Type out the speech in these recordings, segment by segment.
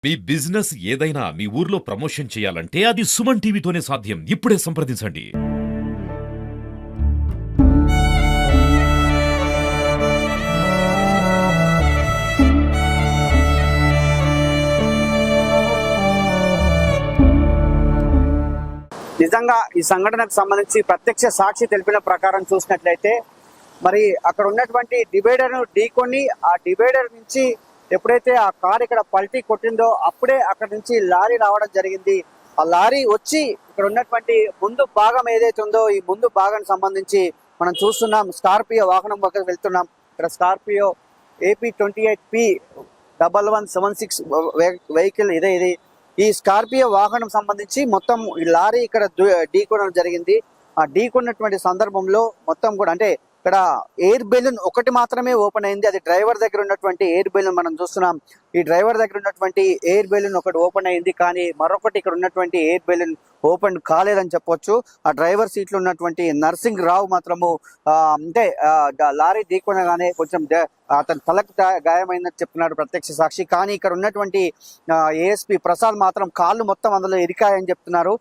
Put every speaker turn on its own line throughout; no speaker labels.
మీ business ఏదైనా మీ ఊర్లో promotion చేయాలంటే అది సుమన్ టీవీతోనే సాధ్యం. ఇప్పుడే సంప్రదించండి.
నిజంగా ఈ సంఘటనకు సంబంధించి ప్రత్యక్ష సాక్షి తెలిపిన ప్రకారం చూసినట్లయితే మరి అక్కడ ఉన్నటువంటి డివైడర్ ను ఢీకొని ఆ డివైడర్ నుంచి ఎప్పుడైతే ఆ కార్ ఇక్కడ పల్టీ కొట్టిందో అప్పుడే అక్కడ నుంచి లారీ రావడం జరిగింది. ఆ లారీ వచ్చి ఇక్కడ ఉన్నటువంటి ముందు భాగం ఏదైతే ఉందో ఈ ముందు భాగానికి సంబంధించి మనం చూస్తున్నాం. స్కార్పియో వాహనం పక్కకు వెళ్తున్నాం. ఇక్కడ స్కార్పియో AP28P1176 వెహికల్ ఇది ఈ స్కార్పియో వాహనం సంబంధించి మొత్తం ఈ లారీ ఇక్కడ ఢీకొనడం జరిగింది. ఆ ఢీకొన్నటువంటి సందర్భంలో మొత్తం కూడా అంటే ఇక్కడ ఎయిర్ బెలూన్ ఒకటి మాత్రమే ఓపెన్ అయింది. అది డ్రైవర్ దగ్గర ఉన్నటువంటి ఎయిర్ బెలూన్ మనం చూస్తున్నాం. ఈ డ్రైవర్ దగ్గర ఉన్నటువంటి ఎయిర్ బెలూన్ ఒకటి ఓపెన్ అయింది, కానీ మరొకటి ఇక్కడ ఉన్నటువంటి ఎయిర్ బెలూన్ ఓపెన్ కాలేదని చెప్పొచ్చు. ఆ డ్రైవర్ సీట్ లో ఉన్నటువంటి నర్సింగ్ రావు మాత్రము అంటే లారీ ఢీకొనగానే కొంచెం అతని తలకు గాయమైందని చెప్తున్నాడు ప్రత్యక్ష సాక్షి. కానీ ఇక్కడ ఉన్నటువంటి ఏఎస్పీ ప్రసాద్ మాత్రం కాళ్ళు మొత్తం అందులో ఇరికాయని చెప్తున్నారు.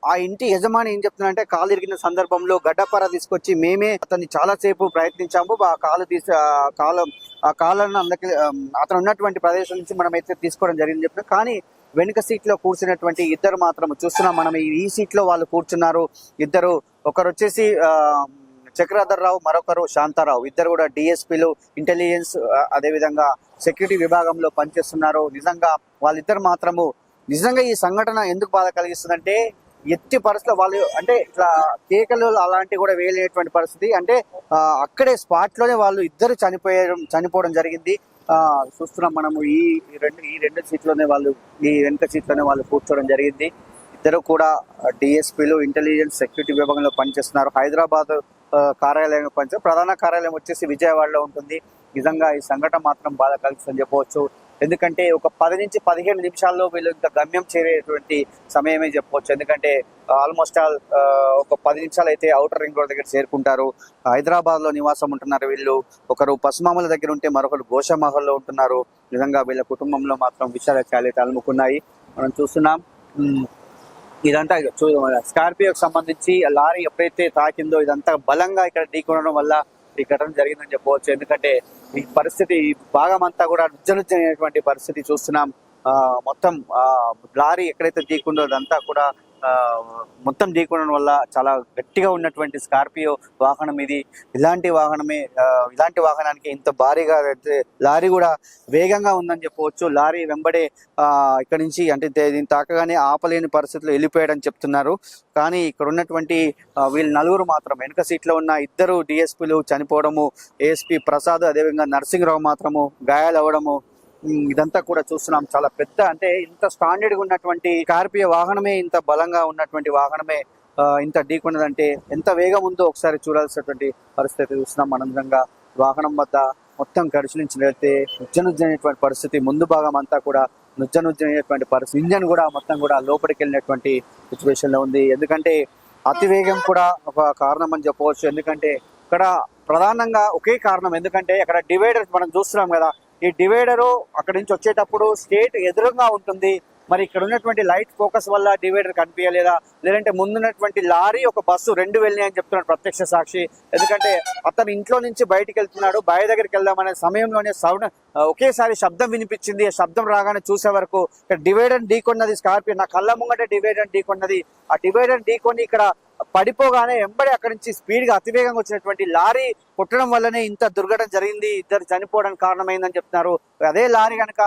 ఆ ఇంటి యజమాని ఏం చెప్తున్నారంటే కాలు ఇరిగిన సందర్భంలో గడ్డపార తీసుకొచ్చి మేమే అతన్ని చాలాసేపు ప్రయత్నించాము. ఆ కాళ్ళను అందరికి అతను ఉన్నటువంటి ప్రదేశం నుంచి మనం అయితే తీసుకోవడం జరిగింది చెప్తున్నాం. కానీ వెనుక సీట్ లో కూర్చున్నటువంటి ఇద్దరు మాత్రం చూస్తున్నాం మనం. ఈ సీట్ లో వాళ్ళు కూర్చున్నారు ఇద్దరు. ఒకరు వచ్చేసి చక్రధర్ రావు, మరొకరు శాంతారావు. ఇద్దరు కూడా డిఎస్పీలు, ఇంటెలిజెన్స్ అదేవిధంగా సెక్యూరిటీ విభాగంలో పనిచేస్తున్నారు. నిజంగా వాళ్ళిద్దరు మాత్రము నిజంగా ఈ సంఘటన ఎందుకు బాధ కలిగిస్తుందంటే ఎత్తి పరిస్థితిలో వాళ్ళు అంటే ఇట్లా కేకలు అలాంటివి కూడా వేయలేనటువంటి పరిస్థితి. అంటే అక్కడే స్పాట్ లోనే వాళ్ళు ఇద్దరు చనిపోవడం జరిగింది. చూస్తున్నాం మనము. ఈ రెండు సీట్లోనే వాళ్ళు ఈ వెనుక సీట్లోనే వాళ్ళు కూర్చోవడం జరిగింది. ఇద్దరు కూడా డిఎస్పీలు, ఇంటెలిజెన్స్ సెక్యూరిటీ విభాగంలో పనిచేస్తున్నారు. హైదరాబాద్ కార్యాలయం ప్రధాన కార్యాలయం వచ్చేసి విజయవాడలో ఉంటుంది. నిజంగా ఈ సంఘటన మాత్రం బాధ కలిగిస్తుందని చెప్పవచ్చు. ఎందుకంటే ఒక 10 నుంచి 15 నిమిషాల్లో వీళ్ళు ఇంత గమ్యం చేరేటువంటి సమయమే చెప్పవచ్చు. ఎందుకంటే ఆల్మోస్ట్ ఆల్ ఒక 10 నిమిషాలు అయితే ఔటర్ రింగ్ రోడ్ దగ్గర చేరుకుంటారు. హైదరాబాద్ లో నివాసం ఉంటున్నారు వీళ్ళు. ఒకరు పసుమాముల దగ్గర ఉంటే మరొకరు గోషామహల్లో ఉంటున్నారు. నిజంగా వీళ్ళ కుటుంబంలో మాత్రం విషయాలు చాలా అలుముకున్నాయి. మనం చూస్తున్నాం. ఇదంతా స్కార్పియోకి సంబంధించి లారీ ఎప్పుడైతే తాకిందో ఇదంతా బలంగా ఇక్కడ ఢీకొనడం వల్ల ఈ ఘటన జరిగిందని చెప్పవచ్చు. ఎందుకంటే ఈ పరిస్థితి భాగం అంతా కూడా నుజ్జనుజ్జైనటువంటి పరిస్థితి చూస్తున్నాం. మొత్తం లారీ ఎక్కడైతే ఢీకుందో అదంతా కూడా మొత్తం ఢీకొనడం వల్ల చాలా గట్టిగా ఉన్నటువంటి స్కార్పియో వాహనం ఇది. ఇలాంటి వాహనానికి ఇంత భారీగా లారీ కూడా వేగంగా ఉందని చెప్పవచ్చు. లారీ వెంబడే ఇక్కడ నుంచి అంటే దీన్ని తాకగానే ఆపలేని పరిస్థితుల్లో వెళ్ళిపోయాడని చెప్తున్నారు. కానీ ఇక్కడ ఉన్నటువంటి వీళ్ళు నలుగురు మాత్రం వెనుక సీట్లో ఉన్న ఇద్దరు డిఎస్పీలు చనిపోవడము, ఏఎస్పీ ప్రసాద్ అదేవిధంగా నర్సింగ్ రావు మాత్రము గాయాలు అవ్వడము, ఇదంతా కూడా చూస్తున్నాం. చాలా పెద్ద అంటే ఇంత స్టాండర్డ్ గా ఉన్నటువంటి స్కార్పియో వాహనమే, ఇంత బలంగా ఉన్నటువంటి వాహనమే ఇంత ఢీకొన్నదంటే ఎంత వేగం ఉందో ఒకసారి చూడాల్సినటువంటి పరిస్థితి చూస్తున్నాం. మనం విధంగా వాహనం వద్ద మొత్తం పరిశీలించినట్లయితే నుజ్జనుజ్జైనటువంటి పరిస్థితి. ముందు భాగం అంతా కూడా నుజ్జనుజ్జైనటువంటి పరిస్థితి. ఇంజన్ కూడా మొత్తం కూడా లోపలికి వెళ్ళినటువంటి సిచ్యువేషన్ లో ఉంది. ఎందుకంటే అతివేగం కూడా ఒక కారణం అని చెప్పవచ్చు. ఎందుకంటే ఇక్కడ ప్రధానంగా ఒకే కారణం. ఎందుకంటే అక్కడ డివైడర్ మనం చూస్తున్నాం కదా, ఈ డివైడరు అక్కడి నుంచి వచ్చేటప్పుడు స్ట్రేట్ ఎదురుగా ఉంటుంది. మరి ఇక్కడ ఉన్నటువంటి లైట్ ఫోకస్ వల్ల డివైడర్ కనిపించలేదా, లేదంటే ముందున్నటువంటి లారీ ఒక బస్సు రెండు వెళ్ళినాయని చెప్తున్నాడు ప్రత్యక్ష సాక్షి. ఎందుకంటే అతను ఇంట్లో నుంచి బయటికి వెళ్తున్నాడు. బయ దగ్గరికి వెళ్దామనే సమయంలోనే సౌండ్ ఒకేసారి శబ్దం వినిపించింది. ఆ శబ్దం రాగానే చూసే వరకు ఇక్కడ డివైడర్ ఢీకొన్నది స్కార్పియో. నా కళ్ళ ముంగటే డివైడర్ ఢీకొన్నది. ఆ డివైడర్ ఢీకొని ఇక్కడ పడిపోగానే వెంబడి అక్కడి నుంచి స్పీడ్ గా అతివేగంగా వచ్చినటువంటి లారీ కొట్టడం వల్లనే ఇంత దుర్ఘటన జరిగింది. ఇద్దరు చనిపోవడానికి కారణమైందని చెప్తున్నారు. అదే లారీ కనుక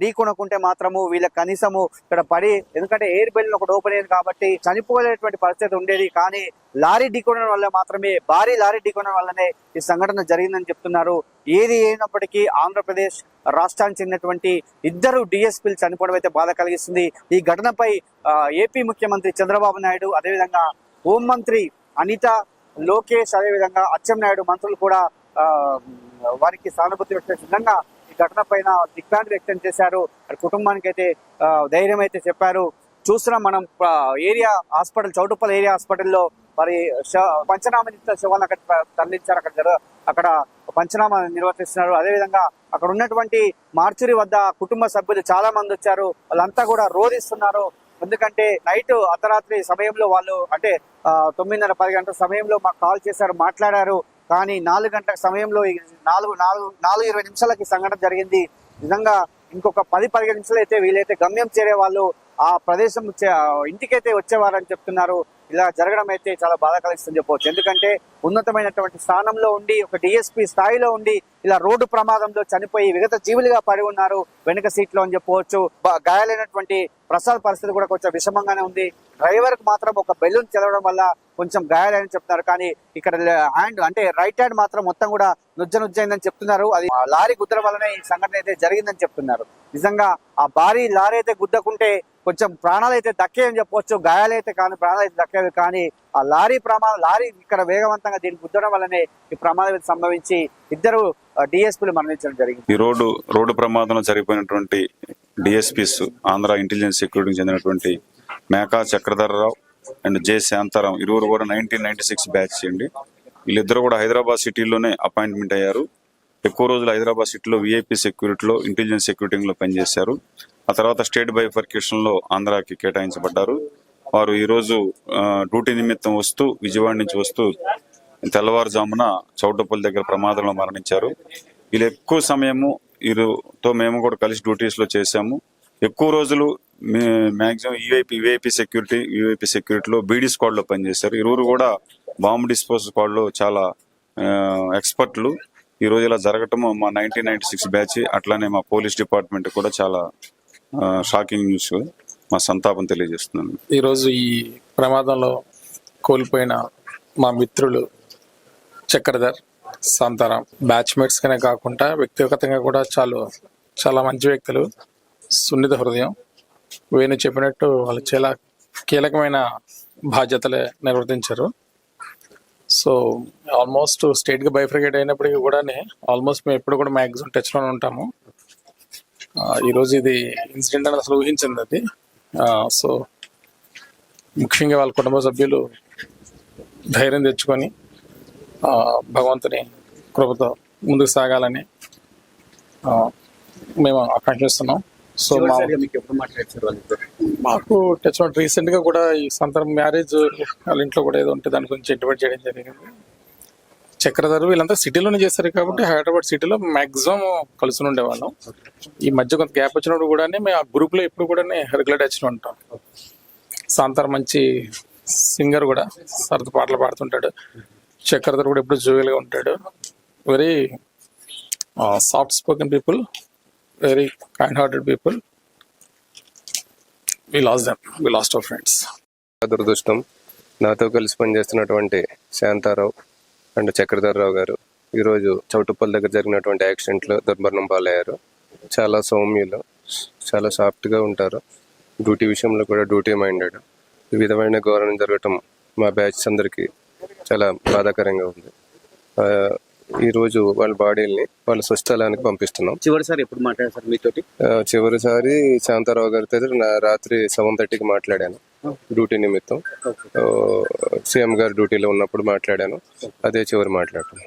ఢీకొనకుంటే మాత్రము వీళ్ళకి కనీసము ఇక్కడ పడి, ఎందుకంటే ఎయిర్ బెలూన్ ఒకటి ఓపెన్ అయింది కాబట్టి చనిపోలేటువంటి పరిస్థితి ఉండేది. కానీ లారీ ఢీకొనడం వల్ల మాత్రమే, భారీ లారీ ఢీకొనడం వల్లనే ఈ సంఘటన జరిగిందని చెప్తున్నారు. ఏది అయినప్పటికీ ఆంధ్రప్రదేశ్ రాష్ట్రానికి చెందినటువంటి ఇద్దరు డిఎస్పీలు చనిపోవడం అయితే బాధ కలిగిస్తుంది. ఈ ఘటనపై ఏపీ ముఖ్యమంత్రి చంద్రబాబు నాయుడు, అదేవిధంగా హోంమంత్రి అనిత, లోకేష్, అదేవిధంగా అచ్చెన్నాయుడు మంత్రులు కూడా వారికి సానుభూతి వ్యక్తం విధంగా ఈ ఘటన పైన దిగ్భ్రాంతి వ్యక్తం చేశారు. కుటుంబానికి అయితే ధైర్యం అయితే చెప్పారు. చూస్తున్నాం మనం ఏరియా హాస్పిటల్, చౌటుప్పల్ ఏరియా హాస్పిటల్లో మరి పంచనామా శవాలను అక్కడ తరలించారు. అక్కడ పంచనామా నిర్వర్తిస్తున్నారు. అదేవిధంగా అక్కడ ఉన్నటువంటి మార్చురి వద్ద కుటుంబ సభ్యులు చాలా మంది వచ్చారు. వాళ్ళంతా కూడా రోధిస్తున్నారు. ఎందుకంటే నైట్ అర్ధరాత్రి సమయంలో వాళ్ళు అంటే 9:30-10 గంటల సమయంలో మాకు కాల్ చేశారు, మాట్లాడారు. కానీ 4 గంటల సమయంలో 4:20 నిమిషాలకి సంఘటన జరిగింది. నిజంగా ఇంకొక 10-15 నిమిషాలు అయితే వీలైతే గమ్యం చేరే వాళ్ళు ఆ ప్రదేశం ఇంటికైతే వచ్చేవారని చెప్తున్నారు. ఇలా జరగడం అయితే చాలా బాధ కలిగిస్తుందని చెప్పవచ్చు. ఎందుకంటే ఉన్నతమైనటువంటి స్థానంలో ఉండి ఒక డిఎస్పీ స్థాయిలో ఉండి ఇలా రోడ్డు ప్రమాదంలో చనిపోయి విగత జీవులుగా పడి ఉన్నారు వెనుక సీట్లో అని చెప్పవచ్చు. గాయాలైనటువంటి ప్రసాద్ పరిస్థితి కూడా కొంచెం విషమంగానే ఉంది. డ్రైవర్ కు మాత్రం ఒక బెలూన్ చెలవడం వల్ల కొంచెం గాయాలని చెప్తున్నారు. కానీ ఇక్కడ హ్యాండ్ అంటే రైట్ హ్యాండ్ మాత్రం మొత్తం కూడా నుజ్జైందని చెప్తున్నారు. అది లారీ గుద్దడం వల్లనే ఈ సంఘటన అయితే జరిగిందని చెప్తున్నారు. నిజంగా ఆ భారీ లారీ అయితే గుద్దకుంటే కొంచెం ప్రాణాలు అయితే దక్కేయని చెప్పవచ్చు. గాయాలైతే కానీ ప్రాణాలు అయితే దక్కేవి. కానీ ఆ లారీ ఇక్కడ వేగవంతంగా దీన్ని గుద్దడం వల్లనే ఈ ప్రమాదం సంభవించి 2 డిఎస్పీలు మరణించడం జరిగింది.
ఈ రోడ్డు ప్రమాదంలో జరిగిపోయినటువంటి డిఎస్పీస్ ఆంధ్ర ఇంటెలిజెన్స్ సెక్యూరిటీకి చెందినటువంటి మేకా చక్రధర్రావు అండ్ జె శాంతారాం ఇరువురు కూడా 1996 బ్యాచ్ అండి. వీళ్ళిద్దరు కూడా హైదరాబాద్ సిటీలోనే అపాయింట్మెంట్ అయ్యారు. ఎక్కువ రోజులు హైదరాబాద్ సిటీలో విఐపి సెక్యూరిటీలో ఇంటెలిజెన్స్ సెక్యూరిటీలో పనిచేశారు. ఆ తర్వాత స్టేట్ బైఫర్కేషన్ లో ఆంధ్రాకి కేటాయించబడ్డారు. వారు ఈ రోజు డ్యూటీ నిమిత్తం వస్తూ విజయవాడ నుంచి వస్తూ తెల్లవారుజామున చౌటపల్లి దగ్గర ప్రమాదంలో మరణించారు. వీళ్ళు ఎక్కువ సమయము వీరితో మేము కూడా కలిసి డ్యూటీస్ లో చేశాము. ఎక్కువ రోజులు మాక్సిమం విఐపి సెక్యూరిటీలో బీడీ స్క్వాడ్ లో పనిచేశారు. ఇరువురు కూడా బాంబు డిస్పోజ్ స్క్వాడ్ లో చాలా ఎక్స్పర్ట్లు. ఈ రోజు ఇలా జరగటము మా 1996 బ్యాచ్ అట్లానే మా పోలీస్ డిపార్ట్మెంట్ కూడా చాలా షాకింగ్ న్యూస్. మా సంతాపం తెలియజేస్తున్నాను.
ఈరోజు ఈ ప్రమాదంలో కోల్పోయిన మా మిత్రులు చక్రధర్, శాంతారాం బ్యాచ్మేట్స్ గానే కాకుండా వ్యక్తిగతంగా కూడా చాలా మంచి వ్యక్తులు, సున్నిత హృదయం. వేణు చెప్పినట్టు వాళ్ళు చాలా కీలకమైన బాధ్యతలే నిర్వర్తించారు. సో ఆల్మోస్ట్ స్టేట్ గా బైఫర్కేట్ అయినప్పటికీ కూడా ఆల్మోస్ట్ మేము ఎప్పుడు కూడా మ్యాక్సిమం టచ్ లోనే ఉంటాము. ఈరోజు ఇది ఇన్సిడెంట్ అని అసలు ఊహించింది అది. సో ముఖ్యంగా వాళ్ళ కుటుంబ సభ్యులు ధైర్యం తెచ్చుకొని భగవంతుని కృపతో ముందుకు సాగాలని మేము ఆకాంక్షిస్తున్నాం. సో మాకు టచ్ రీసెంట్ గా కూడా ఈ సందర్భం మ్యారేజ్ వాళ్ళ ఇంట్లో కూడా ఏదో ఉంటే దాని గురించి ఇంటిమేట్ చేయడం జరిగింది. చక్రధర్ వీళ్ళంతా సిటీలోనే చేస్తారు కాబట్టి హైదరాబాద్ సిటీలో మాక్సిమం కలిసి ఉండేవాళ్ళం. ఈ మధ్య కొంత గ్యాప్ వచ్చినప్పుడు కూడా మేము ఆ గ్రూప్ లో ఎప్పుడు కూడా రెగ్యులర్ టచ్ లో ఉంటాం. శాంతార్ మంచి సింగర్ కూడా, సరదా పాటలు పాడుతుంటాడు. చక్రధర్ కూడా ఎప్పుడు జోవియల్ గా ఉంటాడు. Very soft spoken people, very kind hearted people. We lost our friends.
దురదృష్టం, నాతో కలిసి పనిచేస్తున్నటువంటి శాంతారావు అండ్ చక్రధర్రావు గారు ఈరోజు చౌటుప్పల్ దగ్గర జరిగినటువంటి యాక్సిడెంట్లో దుర్మరణం పాలయ్యారు. చాలా సౌమ్యులు, చాలా సాఫ్ట్గా ఉంటారు. డ్యూటీ విషయంలో కూడా డ్యూటీ మైండెడ్. ఈ విధమైన ఘోరం జరగటం మా బ్యాచ్ అందరికీ చాలా బాధాకరంగా ఉంది. ఈ రోజు వాళ్ళ బాడీల్ని వాళ్ళ స్వస్థలానికి పంపిస్తున్నాం.
చివరిసారి ఎప్పుడు మాట్లాడారు సార్ మీతోటి?
చివరిసారి శాంతారావు గారితో రాత్రి 7:30కి మాట్లాడాను డ్యూటీ నిమిత్తం. సీఎం గారు డ్యూటీలో ఉన్నప్పుడు మాట్లాడాను. అదే చివరి మాట్లాడటం.